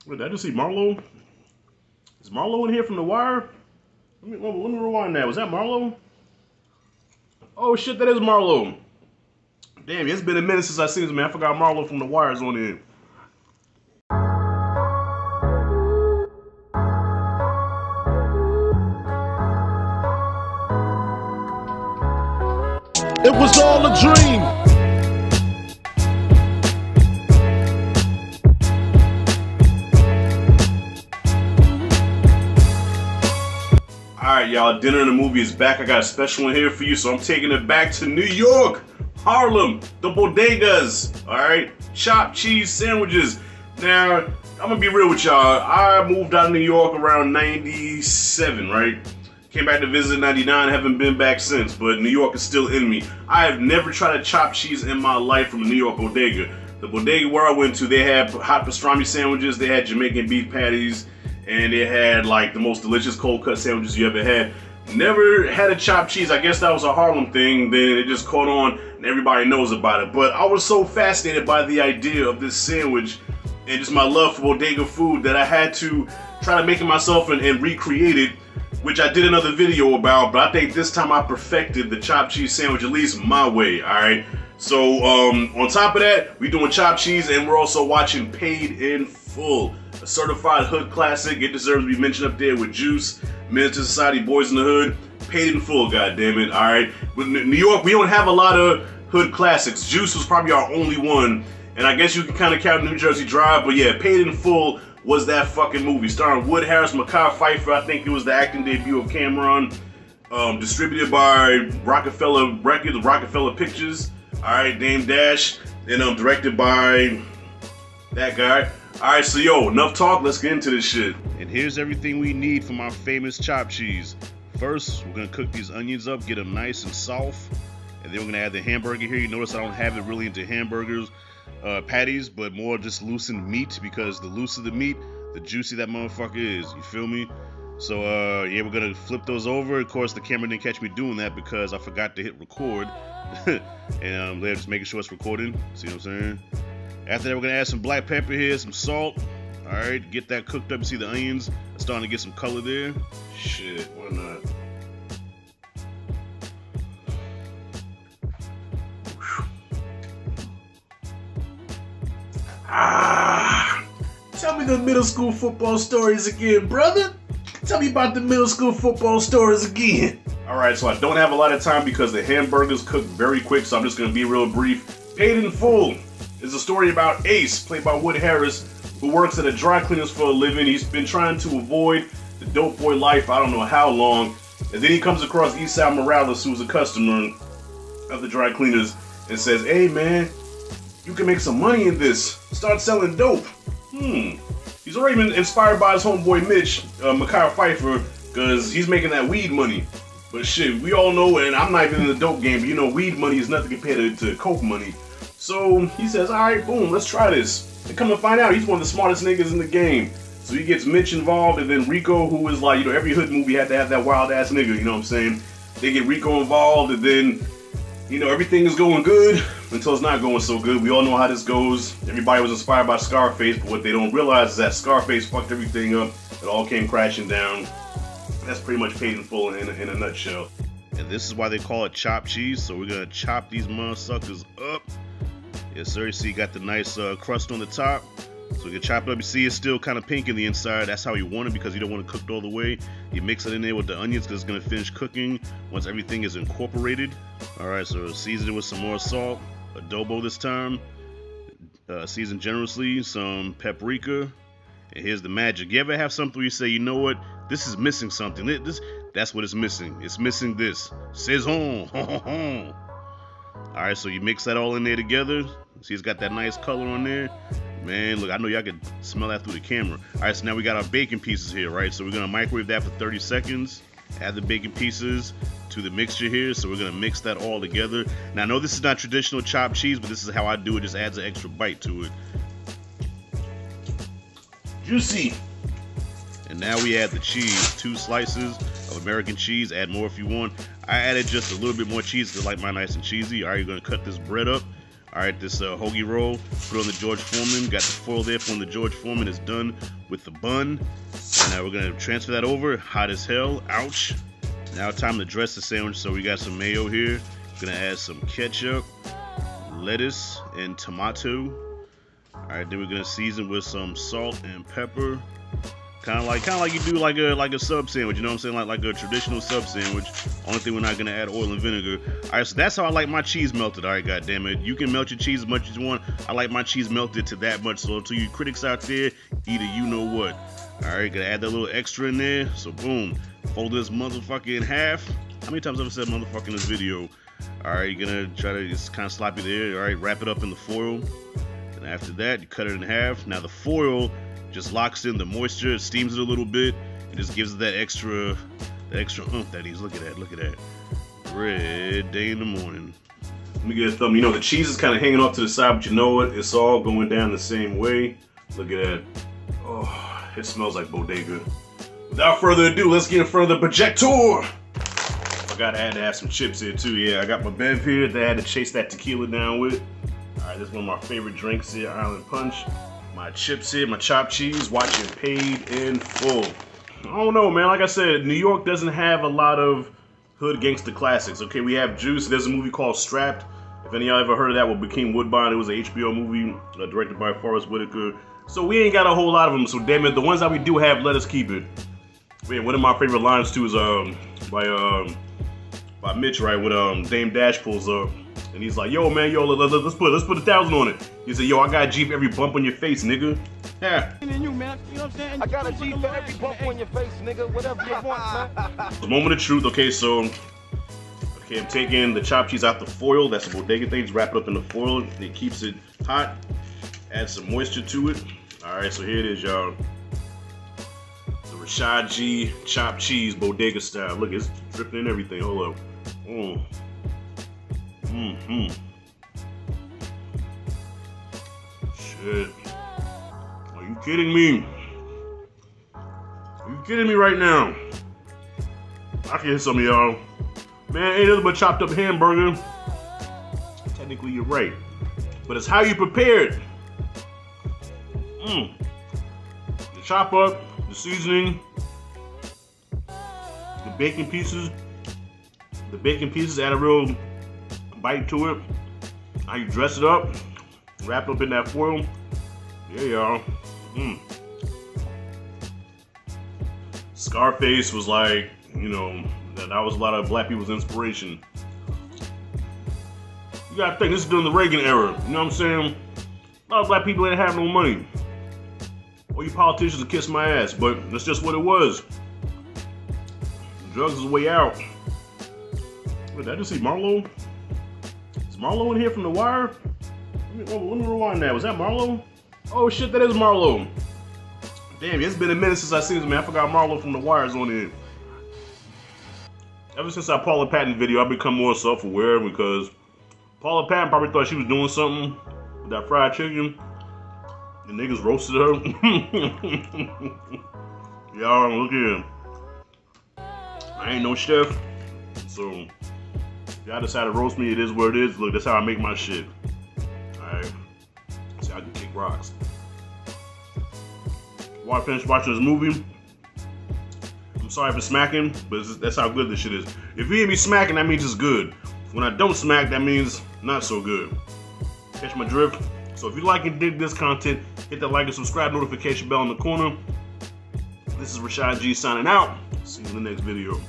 Wait, did I just see Marlo? Is Marlo in here from The Wire? Let me rewind that. Was that Marlo? Oh shit, that is Marlo. Damn, it's been a minute since I seen this, man. I forgot Marlo from The Wire's on here. It was all a dream. Alright, y'all, dinner and the movie is back. I got a special one here for you, so I'm taking it back to New York, Harlem, the bodegas, alright? Chopped cheese sandwiches. Now, I'm gonna be real with y'all. I moved out of New York around 97, right? Came back to visit in 99, haven't been back since, but New York is still in me. I have never tried a chopped cheese in my life from a New York bodega. The bodega where I went to, they had hot pastrami sandwiches, they had Jamaican beef patties, and they had like the most delicious cold cut sandwiches you ever had. Never had a chopped cheese. I guess that was a Harlem thing, then it just caught on and everybody knows about it. But I was so fascinated by the idea of this sandwich and just my love for bodega food that I had to try to make it myself and recreate it, which I did another video about, but I think this time I perfected the chopped cheese sandwich, at least my way, alright? So, on top of that, we're doing chopped cheese, and we're also watching Paid in Full, a certified hood classic. It deserves to be mentioned up there with Juice, Menace to Society, Boys in the Hood. Paid in Full, goddammit, alright? With New York, we don't have a lot of hood classics. Juice was probably our only one, and I guess you can kind of count New Jersey Drive, but yeah, Paid in Full was that fucking movie, starring Wood Harris, Mekhi Phifer. I think it was the acting debut of Cameron. Distributed by Rockefeller Records, Rockefeller Pictures. Alright, Dame Dash. And directed by that guy. Alright, so yo, enough talk, let's get into this shit. And here's everything we need from our famous chopped cheese. First, we're gonna cook these onions up, get them nice and soft. And then we're gonna add the hamburger here. You notice I don't have it really into hamburgers. Patties, but more just loosened meat, because the looser the meat, the juicy that motherfucker is, you feel me? So yeah, we're gonna flip those over. Of course, the camera didn't catch me doing that because I forgot to hit record. And they're just making sure it's recording, see what I'm saying? After that, we're gonna add some black pepper here, some salt. Alright, get that cooked up. You see the onions starting to get some color there. Shit, why not? Tell me the middle school football stories again, brother. Tell me about the middle school football stories again. Alright, so I don't have a lot of time because the hamburgers cook very quick, so I'm just going to be real brief. Paid in Full is a story about Ace, played by Wood Harris, who works at a dry cleaners for a living. He's been trying to avoid the dope boy life I don't know how long. And then he comes across Esau Morales, who's a customer of the dry cleaners, and says, "Hey man, you can make some money in this. Start selling dope." He's already been inspired by his homeboy Mitch, Mekhi Phifer, because he's making that weed money. But shit, we all know, and I'm not even in the dope game, but you know, weed money is nothing compared to coke money. So he says, alright, boom, let's try this. And come to find out, he's one of the smartest niggas in the game. So he gets Mitch involved, and then Rico, who is like, you know, every hood movie had to have that wild ass nigga, you know what I'm saying? They get Rico involved, and then, you know, everything is going good until it's not going so good. We all know how this goes. Everybody was inspired by Scarface, but what they don't realize is that Scarface fucked everything up. It all came crashing down. That's pretty much Paid in Full in a nutshell. And this is why they call it chopped cheese. So we're gonna chop these motherfuckers up. Yes, sir. You see, you got the nice crust on the top. So you can chop it up. You see, it's still kind of pink in the inside. That's how you want it, because you don't want it cooked all the way. You mix it in there with the onions, because it's gonna finish cooking once everything is incorporated. All right, so season it with some more salt, adobo this time. Season generously, some paprika. And here's the magic. You ever have something where you say, you know what, this is missing something? That's what it's missing. It's missing this. Saison. Alright, so you mix that all in there together. See, it's got that nice color on there. Man, look, I know y'all can smell that through the camera. Alright, so now we got our bacon pieces here, right? So we're going to microwave that for 30 seconds. Add the bacon pieces to the mixture here. So we're going to mix that all together. Now, I know this is not traditional chopped cheese, but this is how I do it. Just adds an extra bite to it. Juicy. And now we add the cheese. 2 slices of American cheese. Add more if you want. I added just a little bit more cheese because I like mine nice and cheesy. All right, you're going to cut this bread up. All Alright, this hoagie roll, put it on the George Foreman. Got the foil there for when the George Foreman is done with the bun. And now we're going to transfer that over. Hot as hell. Ouch. Now time to dress the sandwich. So we got some mayo here. Gonna add some ketchup, lettuce, and tomato. Alright, then we're gonna season with some salt and pepper. Kinda like you do like a sub sandwich, you know what I'm saying? Like a traditional sub sandwich. Only thing we're not gonna add oil and vinegar. Alright, so that's how I like my cheese melted. Alright, goddammit. You can melt your cheese as much as you want. I like my cheese melted to that much. So to you critics out there, either you know what. Alright, gonna add that little extra in there. So boom. Fold this motherfucker in half. How many times have I said motherfucker in this video? Alright, you're gonna try to just kind of sloppy there. Alright, wrap it up in the foil. And after that, you cut it in half. Now the foil just locks in the moisture, it steams it a little bit, and just gives it that extra oomph that is. Look at that. Red day in the morning. Let me get a thumb. You know, the cheese is kind of hanging off to the side, but you know what? It's all going down the same way. Look at that. Oh, it smells like bodega. Without further ado, let's get in front of the projector. I had to have some chips here too. Yeah, I got my bev here that I had to chase that tequila down with. Alright, this is one of my favorite drinks here, Island Punch. My chips here, my chopped cheese, watching Paid in Full. I don't know, man. Like I said, New York doesn't have a lot of hood gangster classics. Okay, we have Juice. There's a movie called Strapped. If any of y'all ever heard of that with Hakeem Woodbine, it was an HBO movie directed by Forrest Whitaker. So we ain't got a whole lot of them. So damn it, the ones that we do have, let us keep it. Man, one of my favorite lines too is by Mitch, right, when Dame Dash pulls up, and he's like, "Yo, man, let's put 1,000 on it." He said, "Yo, I got a G for every bump on your face, nigga." Yeah. I got a G for every bump on your face, nigga. Whatever you want, man. The moment of truth. Okay, so I'm taking the chopped cheese out the foil. That's the bodega thing. Just wrap it up in the foil. It keeps it hot. Add some moisture to it. All right, so here it is, y'all. The Rashad G chopped cheese bodega style. Look, it's dripping in everything. Hold up. Shit. Are you kidding me? Are you kidding me right now? I can hit some of y'all. Man, ain't nothing but chopped up hamburger. Technically, you're right. But it's how you prepare it. The chop up, the seasoning, the bacon pieces. The bacon pieces add a real bite to it. How you dress it up, wrap it up in that foil. Yeah, y'all. Scarface was like, you know, that was a lot of black people's inspiration. You gotta think, this is during the Reagan era. You know what I'm saying? A lot of black people didn't have no money. All you politicians would kiss my ass, but that's just what it was. Drugs is the way out. Wait, did I just see Marlo? Is Marlo in here from The Wire? Let me rewind that. Was that Marlo? Oh shit, that is Marlo. Damn, it's been a minute since I seen this, man. I forgot Marlo from The Wire's on here. Ever since that Paula Patton video, I've become more self-aware because Paula Patton probably thought she was doing something with that fried chicken. The niggas roasted her. Y'all, look here. I ain't no chef, so if y'all decide to roast me, it is what it is. Look, that's how I make my shit. Alright. See, I can kick rocks. While I finish watching this movie, I'm sorry for smacking, but that's how good this shit is. If you hear me smacking, that means it's good. When I don't smack, that means not so good. Catch my drift? So if you like and dig this content, hit that like and subscribe notification bell in the corner. This is Rashad G signing out. See you in the next video.